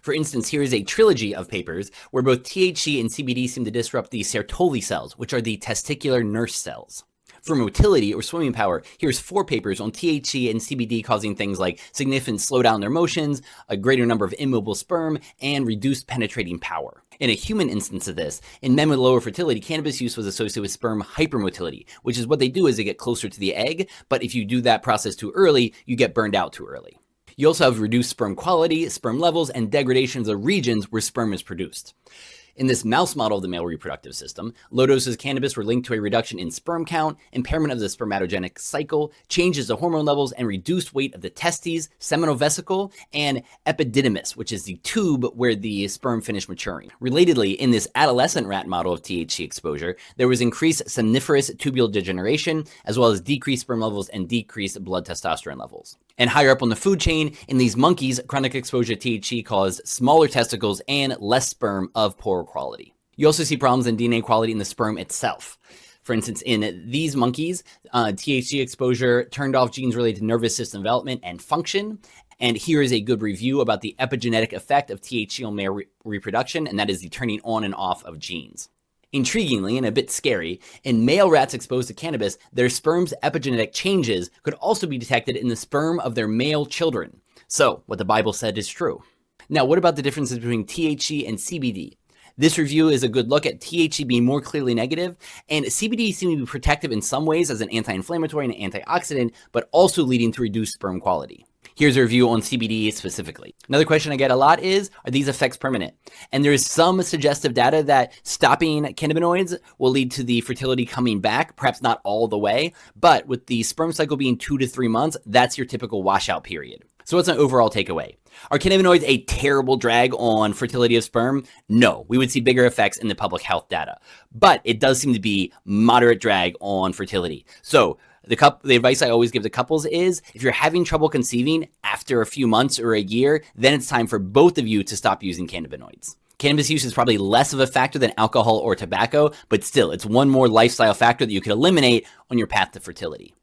For instance, here is a trilogy of papers where both THC and CBD seem to disrupt the Sertoli cells, which are the testicular nurse cells. For motility or swimming power, here's 4 papers on THC and CBD causing things like significant slowdown in their motions, a greater number of immobile sperm, and reduced penetrating power. In a human instance of this, in men with lower fertility, cannabis use was associated with sperm hypermotility, which is what they do is they get closer to the egg, but if you do that process too early, you get burned out too early. You also have reduced sperm quality, sperm levels, and degradation of the regions where sperm is produced. In this mouse model of the male reproductive system, low doses of cannabis were linked to a reduction in sperm count, impairment of the spermatogenic cycle, changes to hormone levels, and reduced weight of the testes, seminal vesicle, and epididymis, which is the tube where the sperm finish maturing. Relatedly, in this adolescent rat model of THC exposure, there was increased seminiferous tubule degeneration, as well as decreased sperm levels and decreased blood testosterone levels. And higher up on the food chain, in these monkeys, chronic exposure to THC caused smaller testicles and less sperm of poorer quality. You also see problems in DNA quality in the sperm itself. For instance, in these monkeys, THC exposure turned off genes related to nervous system development and function. And here is a good review about the epigenetic effect of THC on male reproduction, and that is the turning on and off of genes. Intriguingly, and a bit scary, in male rats exposed to cannabis, their sperm's epigenetic changes could also be detected in the sperm of their male children. So, what the Bible said is true. Now, what about the differences between THC and CBD? This review is a good look at THC being more clearly negative, and CBD seeming to be protective in some ways as an anti-inflammatory and antioxidant, but also leading to reduced sperm quality. Here's a review on CBD specifically. Another question I get a lot is, are these effects permanent? And there is some suggestive data that stopping cannabinoids will lead to the fertility coming back, perhaps not all the way, but with the sperm cycle being 2 to 3 months, that's your typical washout period. So what's an overall takeaway? Are cannabinoids a terrible drag on fertility of sperm? No, we would see bigger effects in the public health data, but it does seem to be moderate drag on fertility. So the advice I always give to couples is if you're having trouble conceiving after a few months or a year, then it's time for both of you to stop using cannabinoids. Cannabis use is probably less of a factor than alcohol or tobacco, but still, it's one more lifestyle factor that you could eliminate on your path to fertility.